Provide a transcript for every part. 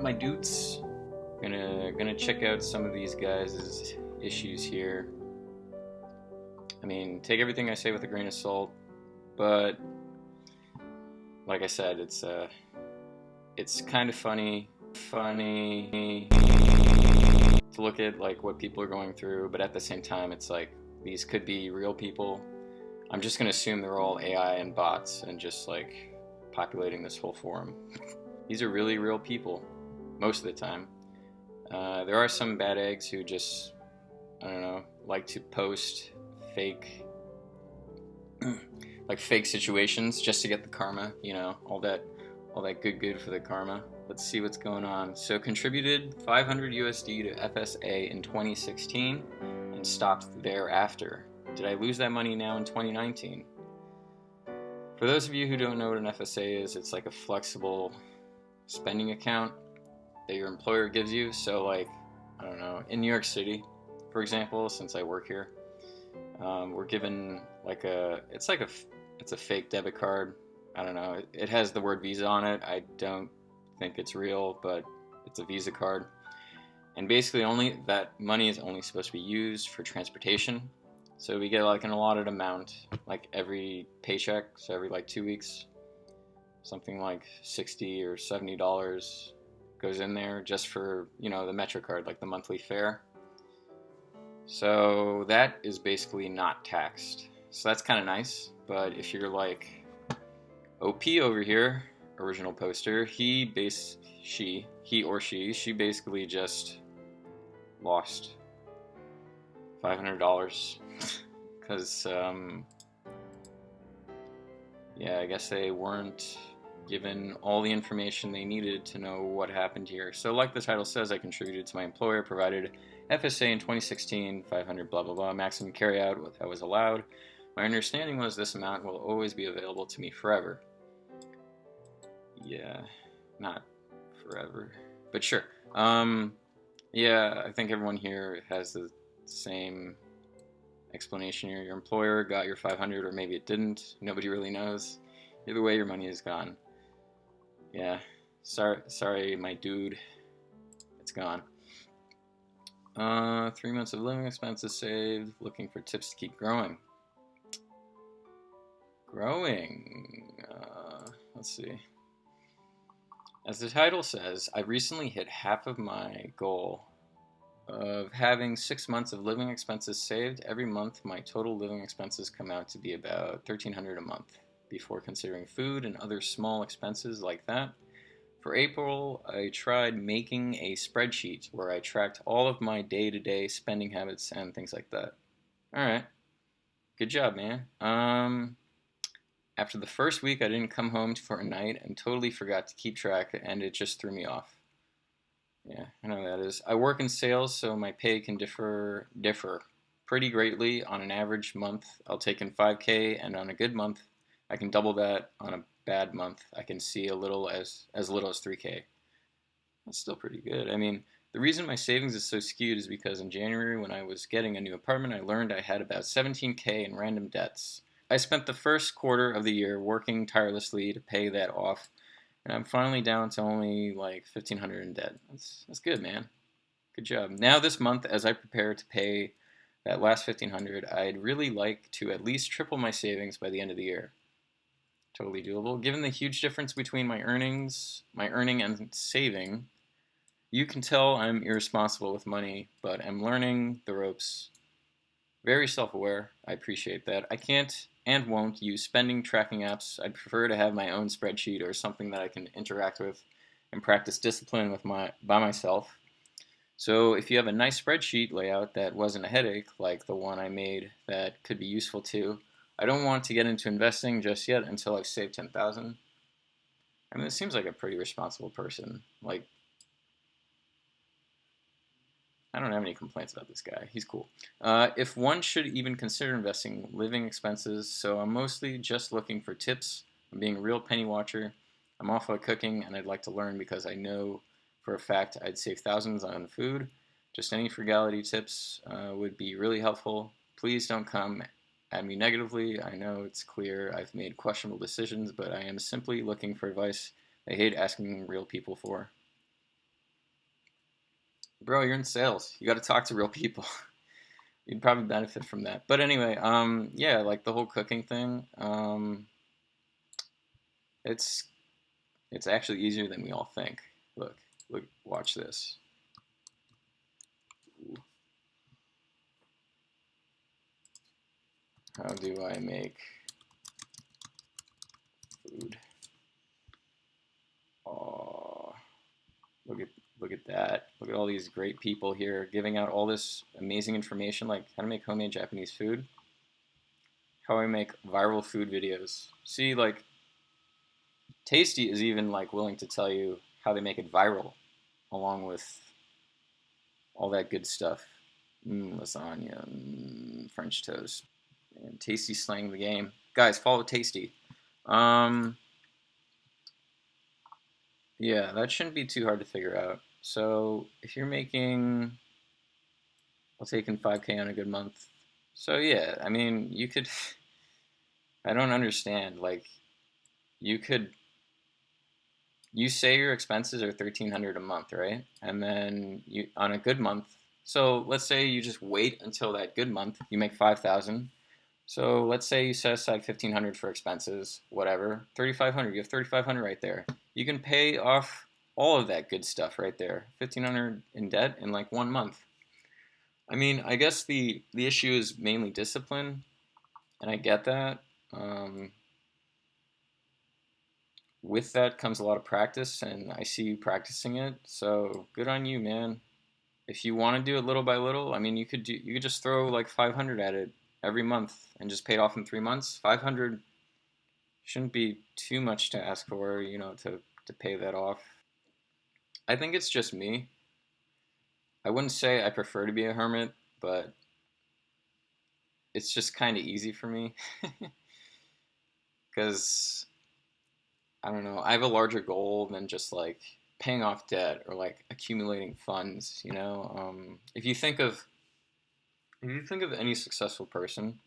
up, my dudes? Gonna check out some of these guys' issues here. I mean, take everything I say with a grain of salt, but like I said, it's kind of funny to look at like what people are going through, but at the same time, it's like these could be real people. I'm just gonna assume they're all AI and bots and just like populating this whole forum. These are really real people most of the time. There are some bad eggs who just, I don't know, like to post fake like fake situations just to get the karma, you know, all that good for the karma. Let's see what's going on. So contributed 500 USD to FSA in 2016 and stopped thereafter. Did I lose that money now in 2019? For those of you who don't know what an FSA is, it's like a flexible spending account that your employer gives you. So like, I don't know, in New York City, for example, since I work here, we're given like it's a fake debit card. I don't know. It has the word Visa on it. I don't think it's real, but it's a Visa card. And basically only that money is only supposed to be used for transportation. So we get like an allotted amount, like every paycheck, so every like 2 weeks, something like $60 or $70 goes in there just for, you know, the MetroCard, like the monthly fare. So that is basically not taxed. So that's kind of nice. But if you're like OP over here, original poster, she basically just lost $500 because yeah, I guess they weren't given all the information they needed to know what happened here. So like the title says, I contributed to my employer, provided FSA in 2016, 500 blah blah blah, maximum carryout that was allowed. My understanding was this amount will always be available to me forever. Yeah, not forever, but sure. Yeah, I think everyone here has the same explanation here. Your employer got your 500, or maybe it didn't. Nobody really knows. Either way, your money is gone. Yeah, sorry, my dude. It's gone. 3 months of living expenses saved. Looking for tips to keep growing. Let's see. As the title says, I recently hit half of my goal of having 6 months of living expenses saved. Every month, my total living expenses come out to be about $1,300 a month, before considering food and other small expenses like that. For April, I tried making a spreadsheet where I tracked all of my day-to-day spending habits and things like that. Alright, good job, man. After the first week, I didn't come home for a night and totally forgot to keep track, and it just threw me off. Yeah, I know that is. I work in sales, so my pay can differ pretty greatly. On an average month, I'll take in 5K, and on a good month, I can double that. On a bad month, I can see as little as 3K. That's still pretty good. I mean, the reason my savings is so skewed is because in January, when I was getting a new apartment, I learned I had about 17K in random debts. I spent the first quarter of the year working tirelessly to pay that off, and I'm finally down to only like $1,500 in debt. That's good, man. Good job. Now this month, as I prepare to pay that last $1,500, I'd really like to at least triple my savings by the end of the year. Totally doable. Given the huge difference between my earning and saving, you can tell I'm irresponsible with money, but I'm learning the ropes. Very self-aware. I appreciate that. I can't and won't use spending tracking apps. I'd prefer to have my own spreadsheet or something that I can interact with and practice discipline by myself. So if you have a nice spreadsheet layout that wasn't a headache, like the one I made that could be useful too, I don't want to get into investing just yet until I've saved 10,000. I mean, it seems like a pretty responsible person. Like, I don't have any complaints about this guy. He's cool. If one should even consider investing living expenses, so I'm mostly just looking for tips. I'm being a real penny watcher. I'm awful at cooking, and I'd like to learn because I know for a fact I'd save thousands on food. Just any frugality tips would be really helpful. Please don't come at me negatively. I know it's clear I've made questionable decisions, but I am simply looking for advice I hate asking real people for. Bro, you're in sales. You got to talk to real people. You'd probably benefit from that. But anyway, yeah, like the whole cooking thing, it's it's actually easier than we all think. Look, look, watch this. Ooh, how do I make food? Oh, look at look at that. Look at all these great people here giving out all this amazing information, like how to make homemade Japanese food, how I make viral food videos. See, like Tasty is even like willing to tell you how they make it viral, along with all that good stuff. Lasagna, French toast, and Tasty slaying the game. Guys, follow Tasty. Um, yeah, that shouldn't be too hard to figure out. So if you're making, I'll take in 5K on a good month. So yeah, I mean, you could. I don't understand. Like, you could. You say your expenses are 1,300 a month, right? And then you on a good month. So let's say you just wait until that good month. You make 5,000. So let's say you set aside 1,500 for expenses, whatever. 3,500. You have 3,500 right there. You can pay off all of that good stuff right there. 1,500 in debt in like 1 month. I mean, I guess the issue is mainly discipline, and I get that. Um, with that comes a lot of practice, and I see you practicing it. So good on you, man. If you want to do it little by little, I mean, you could just throw like 500 at it every month and just pay it off in 3 months. 500 shouldn't be too much to ask for, to pay that off. I think it's just me. I wouldn't say I prefer to be a hermit, but it's just kind of easy for me because I don't know. I have a larger goal than just like paying off debt or like accumulating funds. If you think of any successful person,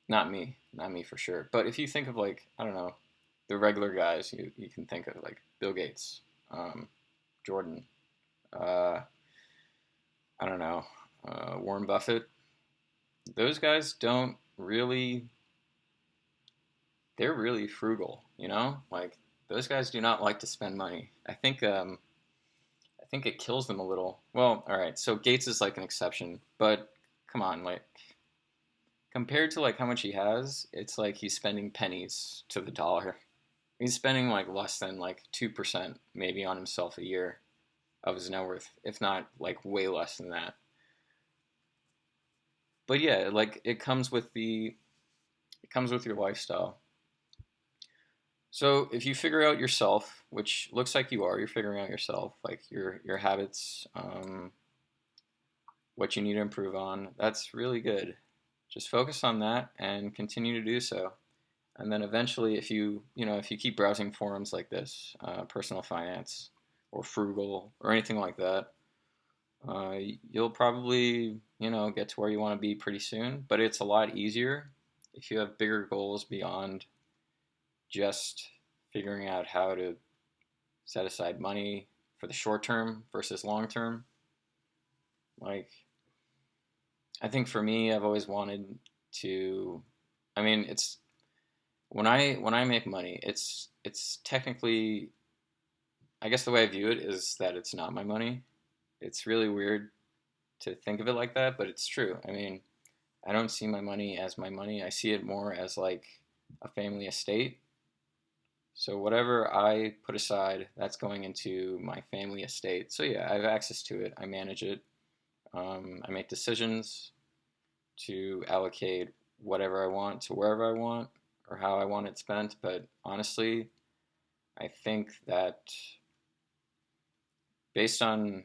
not me for sure, but if you think of like I don't know, the regular guys, you can think of like Bill Gates, Jordan, uh, I don't know, Warren Buffett. Those guys don't really. They're really frugal, Like those guys do not like to spend money. I think it kills them a little. Well, all right. So Gates is like an exception, but come on, like compared to like how much he has, it's like he's spending pennies to the dollar. He's spending like less than like 2% maybe on himself a year of his net worth, if not like way less than that. But yeah, like it comes with your lifestyle. So if you figure out yourself, which looks like you're figuring out yourself, like your habits, what you need to improve on, that's really good. Just focus on that and continue to do so. And then eventually, if you keep browsing forums like this, personal finance or frugal or anything like that, uh, you'll probably, get to where you want to be pretty soon. But it's a lot easier if you have bigger goals beyond just figuring out how to set aside money for the short term versus long term. Like, I think for me, I've always wanted to. I mean, it's when I make money, it's technically. I guess the way I view it is that it's not my money. It's really weird to think of it like that, but it's true. I mean, I don't see my money as my money. I see it more as like a family estate. So whatever I put aside, that's going into my family estate. So yeah, I have access to it. I manage it. I make decisions to allocate whatever I want to wherever I want or how I want it spent. But honestly, I think that based on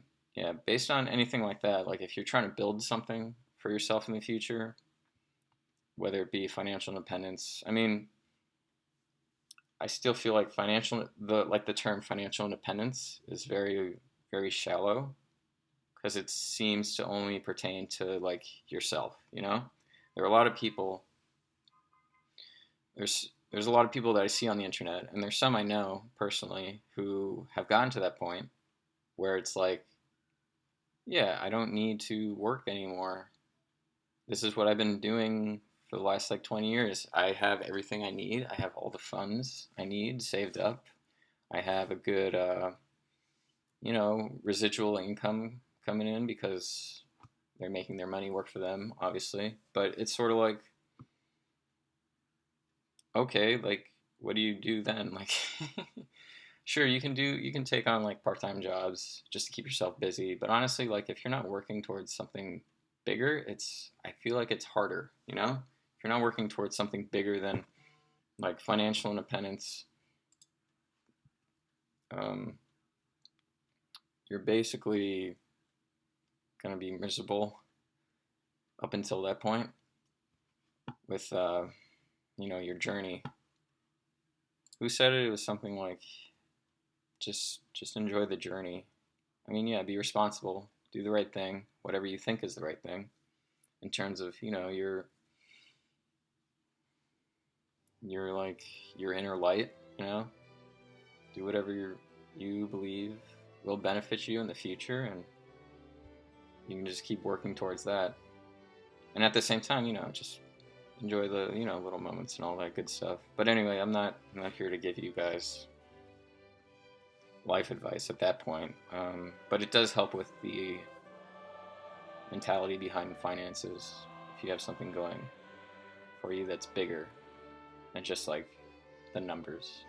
based on anything like that, like if you're trying to build something for yourself in the future, whether it be financial independence, I mean, I still feel like the term financial independence is very very shallow because it seems to only pertain to like yourself. There are a lot of people. There's a lot of people that I see on the internet, and there's some I know personally who have gotten to that point where it's like yeah, I don't need to work anymore. This is what I've been doing for the last like 20 years. I have everything I need. I have all the funds I need saved up. I have a good, residual income coming in because they're making their money work for them, obviously. But it's sort of like, okay, like, what do you do then? Like, sure, you can take on like part-time jobs just to keep yourself busy. But honestly, like, if you're not working towards something bigger, I feel like it's harder, you know? If you're not working towards something bigger than like financial independence, um, you're basically going to be miserable up until that point with, your journey. Who said it? It was something like just enjoy the journey. I mean, yeah, be responsible, do the right thing, whatever you think is the right thing in terms of, your like your inner light, you know? Do whatever you believe will benefit you in the future, and you can just keep working towards that. And at the same time, just enjoy the, little moments and all that good stuff. But anyway, I'm not here to give you guys life advice at that point. But it does help with the mentality behind finances if you have something going for you that's bigger than just like the numbers.